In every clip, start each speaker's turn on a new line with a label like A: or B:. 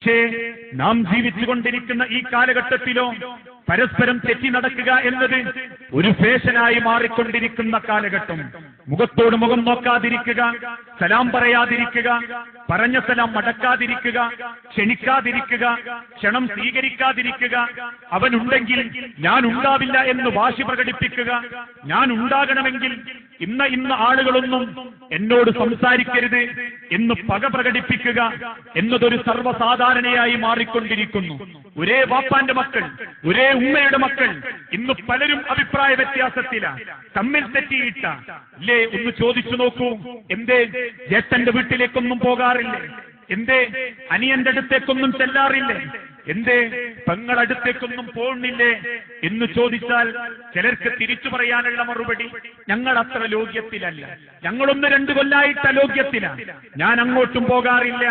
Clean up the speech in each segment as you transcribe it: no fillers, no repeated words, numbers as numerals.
A: പക്ഷേ നാം ജീവിച്ചുകൊണ്ടിരിക്കുന്ന ഈ കാലഘട്ടത്തിലോ പരസ്പരം തെറ്റി നടക്കുക എന്നത് ഒരു ഫാഷനായി മാറിക്കൊണ്ടിരിക്കുന്ന കാലഘട്ടം. മുഖത്തോട് മുഖം നോക്കാതിരിക്കുക, സലാം പറയാതിരിക്കുക, പറഞ്ഞ സലാം മടക്കാതിരിക്കുക, ക്ഷണിക്കാതിരിക്കുക, ക്ഷണം സ്വീകരിക്കാതിരിക്കുക, അവനുണ്ടെങ്കിൽ ഞാൻ ഉണ്ടാവില്ല എന്ന് വാശി പ്രകടിപ്പിക്കുക, ഞാൻ ഉണ്ടാകണമെങ്കിൽ ഇന്ന ആളുകളൊന്നും എന്നോട് സംസാരിക്കരുത് എന്ന് പക പ്രകടിപ്പിക്കുക എന്നതൊരു സർവ്വസാധാരണയായി മാറിക്കൊണ്ടിരിക്കുന്നു. ഒരേ വാപ്പാന്റെ മക്കൾ, ഒരേ ഉമ്മയുടെ മക്കൾ ഇന്ന് പലരും അഭിപ്രായ വ്യത്യാസത്തിലാണ്, തമ്മിൽ തെറ്റിയിട്ട അല്ലേ? ഒന്ന് ചോദിച്ചു നോക്കൂ, എന്തേ ജ്യേഷ്ഠന്റെ വീട്ടിലേക്കൊന്നും പോകാറില്ലേ? എന്തേ അനിയന്റെ അടുത്തേക്കൊന്നും ചെല്ലാറില്ലേ? എന്തേ പെങ്ങളടുത്തേക്കൊന്നും പോകുന്നില്ലേ എന്ന് ചോദിച്ചാൽ ചിലർക്ക് തിരിച്ചു പറയാനുള്ള മറുപടി, ഞങ്ങൾ അത്ര ലോക്യത്തിലല്ല, ഞങ്ങളൊന്ന് 2 കൊല്ലായിട്ട് അലോക്യത്തിലാണ്, ഞാൻ അങ്ങോട്ടും പോകാറില്ല,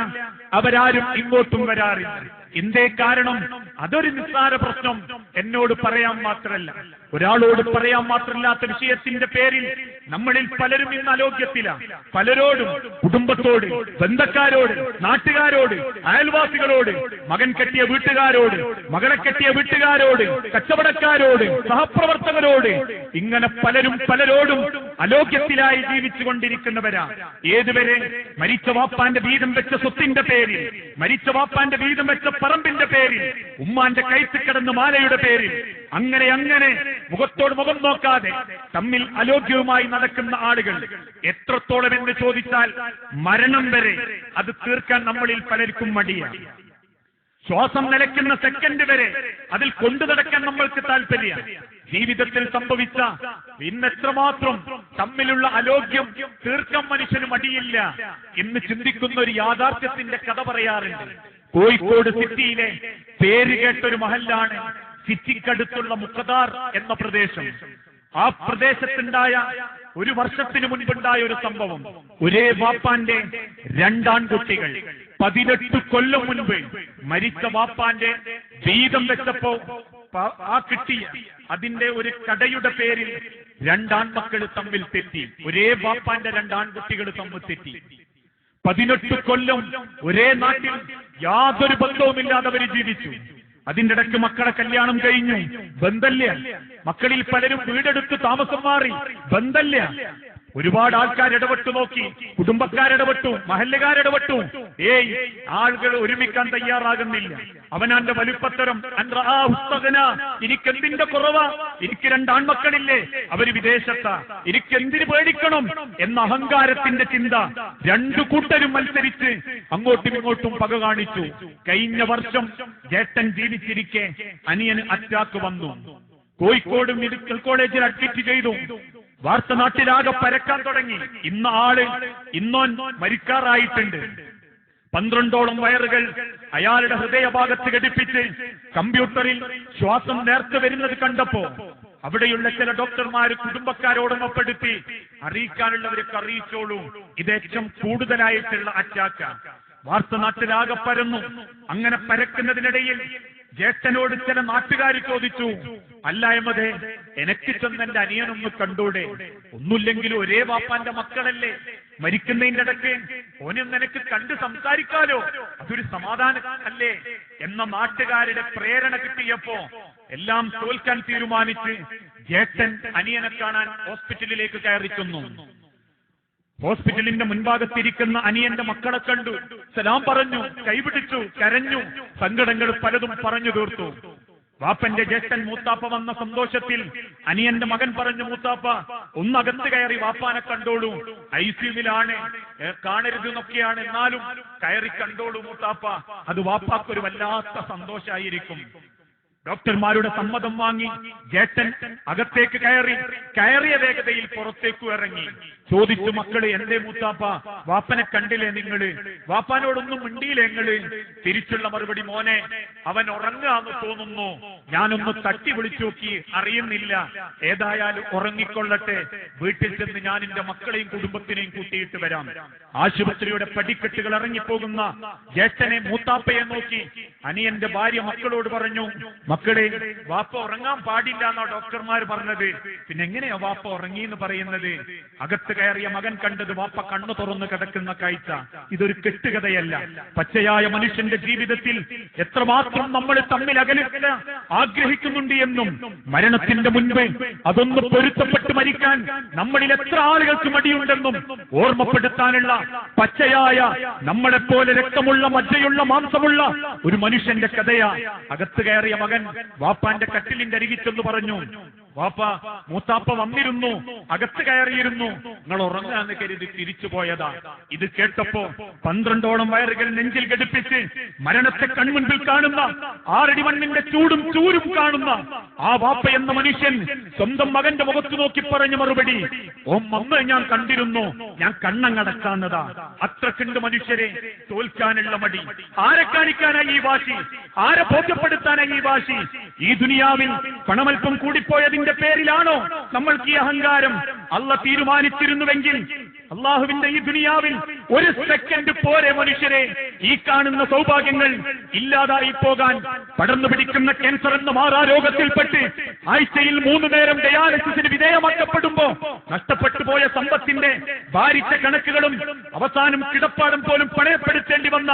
A: അവരാരും ഇങ്ങോട്ടും വരാറില്ല. എന്തേ കാരണം? അതൊരു നിസ്സാര പ്രശ്നം എന്നോട് പറയാൻ മാത്രമല്ല, ഒരാളോട് പറയാൻ മാത്രമില്ലാത്ത വിഷയത്തിന്റെ പേരിൽ നമ്മളിൽ പലരും ഇന്ന് അലോക്യത്തിലാണ്. പലരോടും, കുടുംബത്തോട്, ബന്ധക്കാരോട്, നാട്ടുകാരോട്, അയൽവാസികളോട്, മകൻ കെട്ടിയ വീട്ടുകാരോട്, മകളെ കെട്ടിയ വീട്ടുകാരോട്, കച്ചവടക്കാരോട്, സഹപ്രവർത്തകരോട്, ഇങ്ങനെ പലരോടും അലോക്യത്തിലായി ജീവിച്ചു കൊണ്ടിരിക്കുന്നവരാ. ഏതുവരെ? മരിച്ച വാപ്പാന്റെ വീതം വെച്ച സ്വത്തിന്റെ പേരിൽ, മരിച്ച വാപ്പാന്റെ വീതം വെച്ച പറമ്പിന്റെ പേരിൽ, ഉമ്മാന്റെ കൈത്ത് കിടന്ന മാലയുടെ പേരിൽ, അങ്ങനെ മുഖത്തോട് മുഖം നോക്കാതെ തമ്മിൽ അലോക്യവുമായി നടക്കുന്ന ആളുകൾ എത്രത്തോളം എന്ന് ചോദിച്ചാൽ മരണം വരെ അത് തീർക്കാൻ നമ്മളിൽ പലർക്കും മടിയാണ്. ശ്വാസം നിലയ്ക്കുന്ന സെക്കൻഡ് വരെ അതിൽ കൊണ്ടു നടക്കാൻ നമ്മൾക്ക് താല്പര്യമാണ്. ജീവിതത്തിൽ സംഭവിച്ച ഇന്നെത്രമാത്രം തമ്മിലുള്ള അലോക്യം തീർക്കാൻ മനുഷ്യന് മടിയില്ല എന്ന് ചിന്തിക്കുന്ന ഒരു യാഥാർത്ഥ്യത്തിന്റെ കഥ പറയാറുണ്ട്. കോഴിക്കോട് സിറ്റിയിലെ പേര് കേട്ടൊരു മഹല്ലാണ് സിറ്റിക്കടുത്തുള്ള മുഖദാർ എന്ന പ്രദേശം. ആ പ്രദേശത്തുണ്ടായ ഒരു വർഷത്തിന് മുൻപുണ്ടായ ഒരു സംഭവം, ഒരേ വാപ്പാന്റെ 2 ആൺകുട്ടികൾ 18 കൊല്ലം മുൻപ് മരിച്ച വാപ്പാന്റെ വീതം വെച്ചപ്പോ ആ കിട്ടിയ അതിന്റെ ഒരു കടയുടെ പേരിൽ 2 ആൺമക്കൾ തമ്മിൽ തെറ്റി. ഒരേ വാപ്പാന്റെ 2 ആൺകുട്ടികൾ തമ്മിൽ തെറ്റി. 18 കൊല്ലം ഒരേ നാട്ടിൽ യാതൊരു ബന്ധവുമില്ലാതെ അവർ ജീവിച്ചു. അതിന്റെ ഇടയ്ക്ക് മക്കളെ കല്യാണം കഴിഞ്ഞു, ബന്ധല്ല. മക്കളിൽ പലരും വീടെടുത്ത് താമസം മാറി, ബന്ധല്ല. ഒരുപാട് ആൾക്കാർ ഇടപെട്ടു നോക്കി, കുടുംബക്കാരിടപെട്ടു, മഹല്ലുകാരിടപെട്ടു. ആളുകൾ ഒരുമിക്കാൻ തയ്യാറാകുന്നില്ല. അവനാന്റെ വലുപ്പത്തരം, എനിക്കെന്തിന്റെ കുറവാ, എനിക്ക് 2 ആൺമക്കളില്ലേ, അവര് വിദേശത്താ, എനിക്ക് എന്തിനു പേടിക്കണം എന്ന അഹങ്കാരത്തിന്റെ ചിന്ത 2 കൂട്ടരും മത്സരിച്ച് അങ്ങോട്ടും ഇങ്ങോട്ടും പക കാണിച്ചു. കഴിഞ്ഞ വർഷം ജേട്ടൻ ജീവിച്ചിരിക്കെ അനിയന് അറ്റാക്ക് വന്നു. കോഴിക്കോട് മെഡിക്കൽ കോളേജിൽ അഡ്മിറ്റ് ചെയ്തു. വാർത്ത നാട്ടിലാകെ പരക്കാൻ തുടങ്ങി. ഇന്നോൻ മരിക്കാറായിട്ടുണ്ട്. 12ഓളം വയറുകൾ അയാളുടെ ഹൃദയഭാഗത്ത് ഘടിപ്പിച്ച് കമ്പ്യൂട്ടറിൽ ശ്വാസം നേർത്ത് വരുന്നത് കണ്ടപ്പോ അവിടെയുള്ള ചില ഡോക്ടർമാര് കുടുംബക്കാരോടൊപ്പപ്പെടുത്തി, അറിയിക്കാനുള്ളവർക്ക് അറിയിച്ചോളൂ, ഇത് ഏറ്റവും കൂടുതലായിട്ടുള്ള അറ്റാക്ക്. വാർത്ത നാട്ടിലാകെ പരന്നു. അങ്ങനെ പരക്കുന്നതിനിടയിൽ ജ്യേഷ്ഠനോട് ചില നാട്ടുകാർ ചോദിച്ചു, അല്ല അഹമ്മദേ, എനിക്ക് ചെന്ന് എന്റെ അനിയനൊന്ന് കണ്ടൂടെ? ഒന്നുമില്ലെങ്കിലും ഒരേ വാപ്പാന്റെ മക്കളല്ലേ, മരിക്കുന്നതിന്റെ ഇടയ്ക്ക് ഓനും നിനക്ക് കണ്ട് സംസാരിക്കാലോ, അതൊരു സമാധാനം അല്ലേ എന്ന നാട്ടുകാരുടെ പ്രേരണ കിട്ടിയപ്പോ എല്ലാം തോൽക്കാൻ തീരുമാനിച്ച് ജ്യേഷ്ഠൻ അനിയനെ കാണാൻ ഹോസ്പിറ്റലിലേക്ക് കയറിക്കുന്നു. ഹോസ്പിറ്റലിന്റെ മുൻഭാഗത്തിരിക്കുന്ന അനിയന്റെ മക്കളെ കണ്ടു, സലാം പറഞ്ഞു, കൈപിടിച്ചു, കരഞ്ഞു, സങ്കടങ്ങൾ പലതും പറഞ്ഞു തീർത്തു. വാപ്പന്റെ ജ്യേഷ്ഠൻ മൂത്താപ്പ വന്ന സന്തോഷത്തിൽ അനിയന്റെ മകൻ പറഞ്ഞു, മൂത്താപ്പ ഒന്നകത്ത് കയറി വാപ്പാനെ കണ്ടോളൂ, ICUവിലാണ്, കാണരുതെന്നൊക്കെയാണ്, എന്നാലും കയറി കണ്ടോളൂ മൂത്താപ്പ, അത് വാപ്പാക്കൊരു വല്ലാത്ത സന്തോഷായിരിക്കും. ഡോക്ടർമാരുടെ സമ്മതം വാങ്ങി ജ്യേഷ്ഠൻ അകത്തേക്ക് കയറിയ വേഗതയിൽ പുറത്തേക്ക് ഇറങ്ങി. ചോദിച്ചു, മക്കള് എന്തേ മൂത്താപ്പ, വാപ്പനെ കണ്ടില്ലേ നിങ്ങള്? വാപ്പാനോടൊന്നും മിണ്ടിയില്ലേ നിങ്ങള്? തിരിച്ചുള്ള മറുപടി, മോനെ അവൻ ഉറങ്ങാന്ന് തോന്നുന്നു, ഞാനൊന്ന് തട്ടി വിളിച്ചു നോക്കി, അറിയുന്നില്ല, ഏതായാലും ഉറങ്ങിക്കൊള്ളട്ടെ, വീട്ടിൽ ചെന്ന് ഞാൻ എന്റെ മക്കളെയും കുടുംബത്തിനെയും കൂട്ടിയിട്ട് വരാം. ആശുപത്രിയുടെ പടിക്കെട്ടുകൾ ഇറങ്ങിപ്പോകുന്ന ജ്യേഷ്ഠനെ മൂത്താപ്പയെ നോക്കി അനിയന്റെ ഭാര്യ മക്കളോട് പറഞ്ഞു, മക്കളെ, വാപ്പ ഉറങ്ങാൻ പാടില്ല എന്നാ ഡോക്ടർമാർ പറഞ്ഞത്. പിന്നെ എങ്ങനെയാ വാപ്പ ഉറങ്ങി എന്ന് പറയുന്നത്? അകത്ത് കയറിയ മകൻ കണ്ടത് വാപ്പ കണ്ണു തുറന്ന് കിടക്കുന്ന കാഴ്ച. ഇതൊരു കെട്ടുകഥയല്ല. പച്ചയായ മനുഷ്യന്റെ ജീവിതത്തിൽ എത്രമാത്രം നമ്മൾ തമ്മിൽ അകലുക ആഗ്രഹിക്കുന്നുണ്ട് എന്നും മരണത്തിന്റെ മുൻപ് അതൊന്ന് പൊരുത്തപ്പെട്ട് മരിക്കാൻ നമ്മളിൽ എത്ര ആളുകൾക്ക് മടിയുണ്ടെന്നും ഓർമ്മപ്പെടുത്താനുള്ള പച്ചയായ നമ്മളെപ്പോലെ രക്തമുള്ള മജ്ജയുള്ള മാംസമുള്ള ഒരു മനുഷ്യന്റെ കഥയാ. അകത്ത് കയറിയ മകൻ വാപ്പാന്റെ കട്ടിലിന്റെ അരികിച്ചെന്ന് പറഞ്ഞു, വാപ്പ, മൂത്താപ്പ വന്നിരുന്നു, അകത്ത് കയറിയിരുന്നു, നിങ്ങൾ ഉറങ്ങാന്ന് കരുതി തിരിച്ചു പോയതാ. ഇത് കേട്ടപ്പോ 12ഓളം വയറുകൾ നെഞ്ചിൽ ഘടിപ്പിച്ച് മരണത്തെ കൺമുൻപിൽ കാണുന്ന, 6 അടി മണ്ണിന്റെ ചൂടും ചൂരും കാണുന്ന ആ വാപ്പ എന്ന മനുഷ്യൻ സ്വന്തം മകന്റെ മുഖത്ത് നോക്കി പറഞ്ഞ മറുപടി, ഓ മമ്മ, ഞാൻ കണ്ടിരുന്നു, ഞാൻ കണ്ണങ്ങടക്കാന്നതാ. അത്രക്കുണ്ട് മനുഷ്യരെ തോൽക്കാനുള്ള മടി. ആരെ കാണിക്കാനായി ഈ വാശി? ആരെ ബോധ്യപ്പെടുത്താനായി ഈ വാശി? ഈ ദുനിയാവിൽ പണമൽപ്പം കൂടിപ്പോയതിന്റെ പേരിലാണോ നമ്മൾക്ക് ഈ അഹങ്കാരം? അള്ളാഹ് തീരുമാനിച്ചിരുന്നുവെങ്കിൽ അള്ളാഹുവിന്റെ ഈ ദുനിയാവിൽ ഒരു സെക്കൻഡ് പോരെ മനുഷ്യരെ ഈ കാണുന്ന സൗഭാഗ്യങ്ങൾ ഇല്ലാതായി പോകാൻ. പടർന്നു പിടിക്കുന്ന ക്യാൻസർ എന്ന മാറാരോഗത്തിൽപ്പെട്ട് ആഴ്ചയിൽ 3 നേരം ഡയാലിസിസിന് വിധേയമാക്കപ്പെടുമ്പോ നഷ്ടപ്പെട്ടു പോയ സമ്പത്തിന്റെ ഭാരിച്ച കണക്കുകളും അവസാനം കിടപ്പാടം പോലും പണയപ്പെടുത്തേണ്ടി വന്ന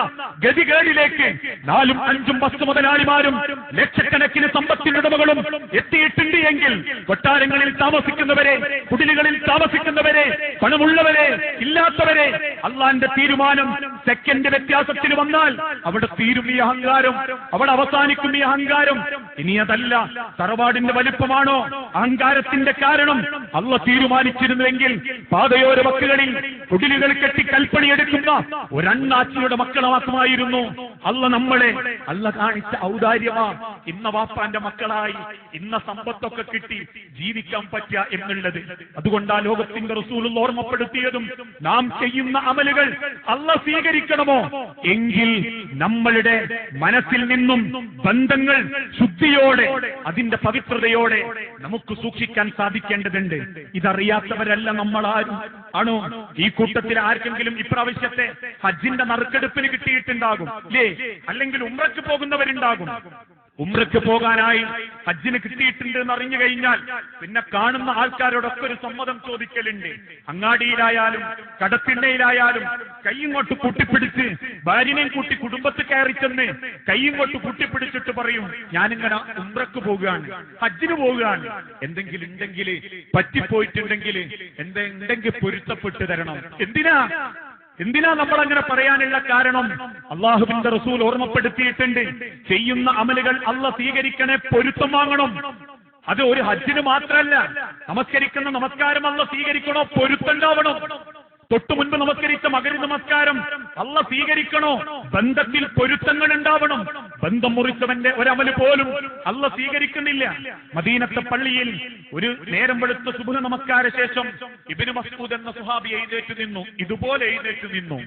A: ഗതികേടിലേക്ക് 4ഉം 5ഉം ബസ് മുതലാളിമാരും ലക്ഷക്കണക്കിന് സമ്പത്തിന്റെ ഉടമകളും എത്തിയിട്ടുണ്ട് എങ്കിൽ കൊട്ടാരങ്ങളിൽ താമസിക്കുന്നവരെ, കുടിലുകളിൽ താമസിക്കുന്നവരെ, പണമുള്ളവരെ, ഇല്ലാത്തവരെ, അള്ളാന്റെ തീരുമാനം സെക്കൻഡ് വ്യത്യാസത്തിന് വന്നാൽ അവിടെ തീരും ഈ അഹങ്കാരം, അവിടെ അവസാനിക്കും ഈ അഹങ്കാരം. ഇനി അതല്ല, തറവാടിന്റെ വലിപ്പമാണോ അഹങ്കാരത്തിന്റെ കാരണം? അള്ളാഹ് തീരുമാനിച്ചിരുന്നുവെങ്കിൽ പാതയോര വക്കുകളിൽ കുടിലുകൾ കെട്ടി കൽപ്പണിയെടുക്കുന്ന ഒരണ്ണാച്ചിയുടെ മക്കളെ മാത്രമായിരുന്നു. അള്ളാഹ് കാണിച്ച ഔദാര്യമാ ഇന്ന വാപ്പാന്റെ മക്കളായി ഇന്ന സമ്പത്തൊക്കെ കിട്ടി ജീവിക്കാൻ പറ്റുക എന്നുള്ളത്. അതുകൊണ്ട് ആ ലോകത്തിന്റെ റസൂൽ ഓർമ്മപ്പെടുത്തിയതും നാം ചെയ്യുന്ന അമലുകൾ അള്ളാഹ് സ്വീകരിക്കണമോ എങ്കിൽ നമ്മളുടെ മനസ്സിൽ നിന്നും ബന്ധങ്ങൾ ശുദ്ധിയോടെ, അതിന്റെ പവിത്രതയോടെ നമുക്ക് സൂക്ഷിക്കാൻ സാധിക്കേണ്ടതുണ്ട്. ഇതറിയാത്തവരല്ല നമ്മളാരും. ആണോ? ഈ കൂട്ടത്തിൽ ആർക്കെങ്കിലും ഇപ്രാവശ്യത്തെ ഹജ്ജിന്റെ നറുക്കെടുപ്പിന് കിട്ടിയിട്ടുണ്ടാകും, അല്ലേ? അല്ലെങ്കിൽ ഉംറയ്ക്ക് പോകുന്നവരുണ്ടാകും. ഉംറയ്ക്ക് പോകാനായി ഹജ്ജിന് കിട്ടിയിട്ടുണ്ട് എന്ന് അറിഞ്ഞു കഴിഞ്ഞാൽ പിന്നെ കാണുന്ന ആൾക്കാരോടൊക്കെ ഒരു സമ്മതം ചോദിക്കലുണ്ട്. അങ്ങാടിയിലായാലും കടത്തിണ്ണയിലായാലും കൈയിങ്ങോട്ട് കൂട്ടിപ്പിടിച്ച്, ഭാര്യനെയും കൂട്ടി കുടുംബത്തിൽ കയറി ചെന്ന് കൈയിങ്ങോട്ട് കൂട്ടിപ്പിടിച്ചിട്ട് പറയും, ഞാനിങ്ങനെ ഉംറയ്ക്ക് പോവുകയാണ്, ഹജ്ജിന് പോവുകയാണ്, എന്തെങ്കിലും ഉണ്ടെങ്കിൽ, പറ്റിപ്പോയിട്ടുണ്ടെങ്കിൽ എന്തെങ്കിലും പൊരുത്തപ്പെട്ട് തരണം. എന്തിനാ നമ്മൾ അങ്ങനെ പറയാനുള്ള കാരണം? അള്ളാഹുവിന്റെ റസൂൽ ഓർമ്മപ്പെടുത്തിയിട്ടുണ്ട്, ചെയ്യുന്ന അമലുകൾ അള്ളാഹ് സ്വീകരിക്കണേ, പൊരുത്തം വാങ്ങണം. അത് ഒരു ഹജ്ജിന് മാത്രമല്ല, നമസ്കരിക്കുന്ന നമസ്കാരം അള്ളാഹ് സ്വീകരിക്കണോ, പൊരുത്തണ്ടാവണം. തൊട്ടു മുൻപ് നമസ്കരിച്ച മഗ്‌രിബ് നമസ്കാരം അള്ളാഹ് സ്വീകരിക്കണോ, ബന്ധത്തിൽ പൊരുത്തങ്ങൾ ഉണ്ടാവണം. ബന്ധം മുറിച്ചവന്റെ ഒരമല് പോലും അള്ളാഹ് സ്വീകരിക്കുന്നില്ല. മദീനത്തെ പള്ളിയിൽ ഒരു നേരം വെളുത്ത സുബ്ഹ് നമസ്കാര ശേഷം ഇബ്നു മസ്ഊദ് എന്ന സ്വഹാബി എഴുന്നേറ്റ് നിന്നു. ഇതുപോലെ എഴുന്നേറ്റ് നിന്നു.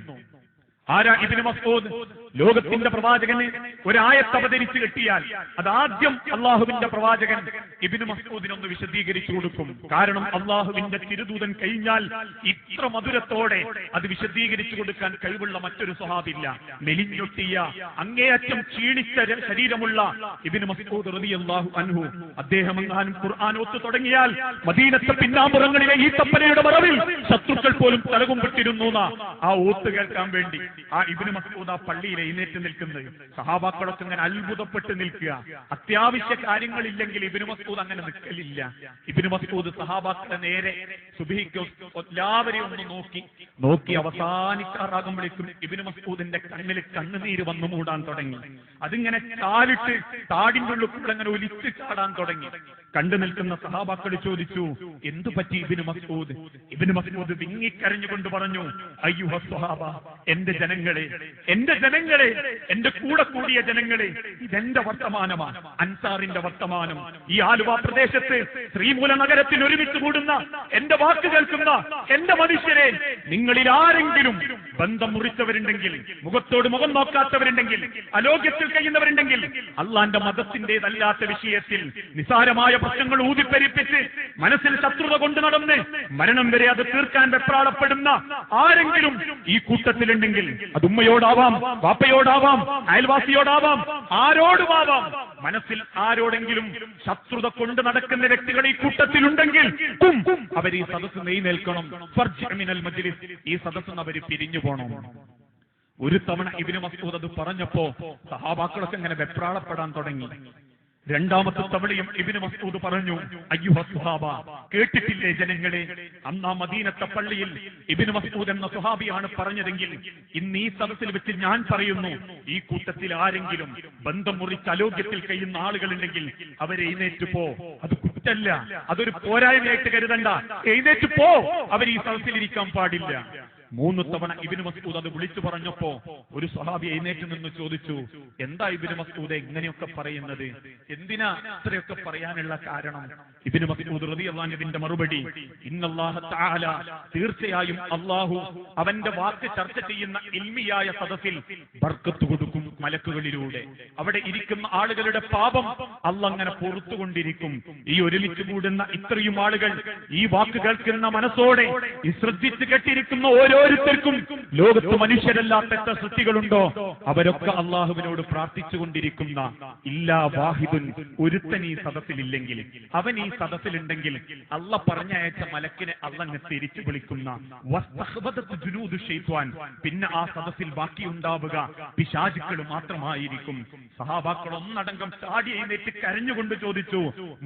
A: ആരാ ഇബ്നു മസ്ഊദ്? ലോകത്തിന്റെ പ്രവാചകന് ഒരായത്ത് അവതരിച്ചു കിട്ടിയാൽ അതാദ്യം അള്ളാഹുവിന്റെ പ്രവാചകൻ ഇബ്നു മസ്ഊദിനൊന്ന് വിശദീകരിച്ചു കൊടുക്കും. കാരണം അള്ളാഹുവിന്റെ തിരുദൂതൻ കഴിഞ്ഞാൽ ഇത്ര മധുരത്തോടെ അത് വിശദീകരിച്ചു കൊടുക്കാൻ കഴിവുള്ള മറ്റൊരു സ്വഹാബില്ല. മെലിഞ്ഞൊട്ടിയ, അങ്ങേയറ്റം ക്ഷീണിച്ച ശരീരമുള്ള ഇബ്നു മസ്ഊദ് റളിയല്ലാഹു അൻഹു, അദ്ദേഹം എങ്ങാനും ഖുർആൻ ഒത്തു തുടങ്ങിയാൽ മദീനത്തെ പിന്നാമ്പുറങ്ങളിലെ ഈ തപ്പനയുടെ മറവിൽ ശത്രുക്കൾ പോലും തലകുമ്പിട്ടിരുന്നു. ആ ഓത്ത് കേൾക്കാൻ വേണ്ടി ആ ഇബ്നു മസ്ഊദ് ആ പള്ളിയിൽ എഴുന്നേറ്റ് നിൽക്കുന്നത്. സഹാബാക്കളൊക്കെ ഇങ്ങനെ അത്ഭുതപ്പെട്ട് നിൽക്കുക. അത്യാവശ്യ കാര്യങ്ങളില്ലെങ്കിൽ ഇബ്നു മസ്ഊദ് അങ്ങനെ നിൽക്കലില്ല. ഇബ്നു മസ്ഊദ് സഹാബാക്കളെ നേരെ സുബ്ഹിക്ക് എല്ലാവരെയും ഒന്ന് നോക്കി അവസാനിക്കാറാകുമ്പോഴേക്കും ഇബ്നു മസ്ഊദിന്റെ കണ്ണിൽ കണ്ണുനീര് വന്നു മൂടാൻ തുടങ്ങി. അതിങ്ങനെ കാലിട്ട് താടിന്റെ ഉള്ളിൽ കൂടെ അങ്ങനെ ഒലിച്ച് ചാടാൻ തുടങ്ങി. കണ്ടു നിൽക്കുന്ന സഹാബാക്കൾ ചോദിച്ചു, എന്തു പറ്റി ഇബ്നു മസ്ഊദ്? ഇബ്നു മസ്ഊദ് വിങ്ങിക്കരഞ്ഞുകൊണ്ട് പറഞ്ഞു, അയ്യുഹ സ്വഹാബ, എന്റെ ജനങ്ങളെ, എന്റെ കൂടെ കൂടിയ ജനങ്ങളെ, ഇതെന്റെ വർത്തമാനമാണ്, അൻസാറിന്റെ വർത്തമാനം. ഈ ആലുവ പ്രദേശത്ത് ശ്രീമൂല നഗരത്തിൽ ഒരുമിച്ച് കൂടുന്ന എന്റെ വാക്ക് കേൾക്കുന്ന എന്റെ മനുഷ്യരെ, നിങ്ങളിൽ ആരെങ്കിലും ബന്ധം മുറിച്ചവരുണ്ടെങ്കിൽ, മുഖത്തോട് മുഖം നോക്കാത്തവരുണ്ടെങ്കിൽ, അലോക്യത്തിൽ കഴിയുന്നവരുണ്ടെങ്കിൽ, അള്ളാന്റെ മതത്തിന്റേതല്ലാത്ത വിഷയത്തിൽ നിസാരമായ പ്രശ്നങ്ങൾ ഊതിപ്പെരിപ്പിച്ച് മനസ്സിൽ ശത്രുത കൊണ്ട് നടന്ന് മരണം വരെ അത് തീർക്കാൻ വെപ്രാളപ്പെടുന്ന ആരെങ്കിലും ഈ കൂട്ടത്തിലുണ്ടെങ്കിൽ, അത് ഉമ്മയോടാവാം, വാപ്പയോടാവാം, അയൽവാസിയോടാവാം, ആരോടുമാവാം. മനസ്സിൽ ആരോടെങ്കിലും ശത്രുത കൊണ്ട് നടക്കുന്ന വ്യക്തികൾ ഈ കൂട്ടത്തിലുണ്ടെങ്കിൽ അവർ ഈ സദസ്സ് നെയ്നേൽക്കണം. ഈ സദസ്സ് അവർ പിരിഞ്ഞു പോകണം. ഒരു തവണ ഇബ്നു മസ്ഊദ് അത് പറഞ്ഞപ്പോ സഹാബാക്കളൊക്കെ ഇങ്ങനെ വെപ്രാളപ്പെടാൻ തുടങ്ങി. രണ്ടാമത്തെ തവണയും ഇബ്നു മസ്ഊദ് പറഞ്ഞു, അയ്യുഹ സുഹാബ, കേട്ടിട്ടില്ലേ ജനങ്ങളെ, അന്നാ മദീനത്തെ പള്ളിയിൽ ഇബ്നു മസ്ഊദ് എന്ന സുഹാബിയാണ് പറഞ്ഞതെങ്കിൽ ഇന്ന് ഈ സദസ്സിൽ വെച്ച് ഞാൻ പറയുന്നു, ഈ കൂട്ടത്തിൽ ആരെങ്കിലും ബന്ധം മുറിച്ച് അലോഗ്യത്തിൽ കഴിയുന്ന ആളുകളുണ്ടെങ്കിൽ അവരെ എഴുന്നേറ്റ് പോ. അത് കുറ്റല്ല, അതൊരു പോരായ്മയായിട്ട് കരുതണ്ട. എഴുന്നേറ്റ് പോ, അവർ ഈ സദസ്സിലിരിക്കാൻ പാടില്ല. 3 തവണ ഇബ്നു മസ്ഊദ് അത് വിളിച്ചു പറഞ്ഞപ്പോ ഒരു സ്വഹാബി എഴുന്നേറ്റ് നിന്ന് ചോദിച്ചു, എന്താ ഇബ്നു മസ്ഊദ് ഇങ്ങനെയൊക്കെ പറയുന്നത്? എന്തിനാ ഇത്രയൊക്കെ പറയാനുള്ള കാരണം? ഇബ്നു മസ്ഊദ് റളിയല്ലാഹു അൻഹുവിന്റെ മറുപടി, ഇന്നല്ലാഹ തആല, തീർച്ചയായും അല്ലാഹു അവന്റെ വാക്ക് ചർച്ച ചെയ്യുന്ന ഇൽമിയായ സദസ്സിൽ ബർക്കത്ത് കൊടുക്കും മലക്കുകളിലൂടെ. അവിടെ ഇരിക്കുന്ന ആളുകളുടെ പാപം അല്ലാഹ് അങ്ങനെ പുറത്തുകൊണ്ടിരിക്കും. ഈ ഒരുമിച്ച് കൂടുന്ന ഇത്രയും ആളുകൾ ഈ വാക്ക് കേൾക്കുന്ന മനസ്സോടെ ഈ ശ്രദ്ധിച്ച് കേട്ടിരിക്കുന്ന ഓരോരുത്തർക്കും ലോകത്ത് മനുഷ്യരല്ലാത്ത എത്ര സൃഷ്ടികളുണ്ടോ അവരൊക്കെ അള്ളാഹുവിനോട് പ്രാർത്ഥിച്ചുകൊണ്ടിരിക്കുന്ന ഇല്ലാ വാഹിദുൻ, ഒരുത്തൻ ഈ സദസ്സിലില്ലെങ്കിൽ, അവൻ ഈ സദസ്സിലുണ്ടെങ്കിൽ അള്ള പറഞ്ഞയച്ച മലക്കിനെ അള്ളങ്ങ് തിരിച്ചു വിളിക്കുന്ന പിന്നെ ആ സദസ്സിൽ ബാക്കിയുണ്ടാവുക പിശാചുക്കൾ മാത്രമായിരിക്കും. സഹാബാക്കൾ ഒന്നടങ്കം ചാടി എഴുന്നേറ്റ് കരഞ്ഞുകൊണ്ട് ചോദിച്ചു,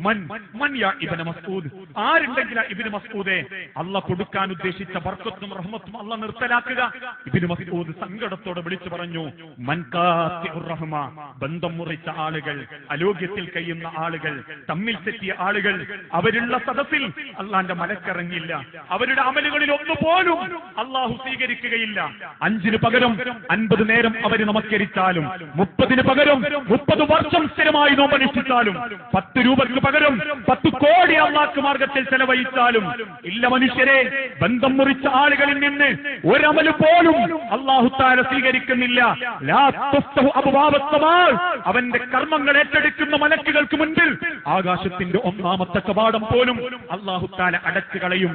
A: മൻ മൻ യാ ഇബ്നു മസ്ഊദ്, ആരുണ്ടെങ്കിലാ ഇബ്നു മസ്ഊദേ അള്ള കൊടുക്കാൻ ഉദ്ദേശിച്ച ബർക്കത്തും റഹ്മത്തും അള്ള നിർത്തലാക്കുക? ഇബ്നു മസ്ഊദ് സങ്കടത്തോടെ വിളിച്ചു പറഞ്ഞു, മൻ ഖാത്തിഉർ റഹ്മ, ബന്ധം മുറിച്ച ആളുകൾ, അലോഗ്യത്തിൽ കഴിയുന്ന ആളുകൾ, തമ്മിൽ തെറ്റിയ ആളുകൾ, അവരുള്ള സദസ്സിൽ അള്ളാന്റെ മലക്കിറങ്ങില്ല. അവരുടെ അമലുകളിൽ ഒന്നുപോലും അള്ളാഹു സ്വീകരിക്കുകയില്ല. 5 പകരം 50 നേരം അവർ നമസ്കരിച്ചാലും, 30 പകരം 30 വർഷം സ്ഥിരമായി നോമ്പനുഷ്ഠിച്ചാലും, 10 രൂപയ്ക്ക് പകരം 10 കോടി അള്ളാഹ്ക്ക് മാർഗത്തിൽ ചെലവഴിച്ചാലും ഇല്ല മനുഷ്യരെ, ബന്ധം മുറിച്ച ആളുകളിൽ നിന്ന് ഒരമല് പോലും അല്ലാഹു തആല സ്വീകരിക്കുന്നില്ല. ലാ തുഫ്തഹു അബ്വാബുസ് സമാ, അവന്റെ കർമ്മങ്ങൾ ഏറ്റെടുക്കുന്ന മലക്കുകൾക്ക് മുൻപിൽ ആകാശത്തിന്റെ 1ാമത്തെ കവാടം പോലും അല്ലാഹു തആല അടച്ചു കളയും.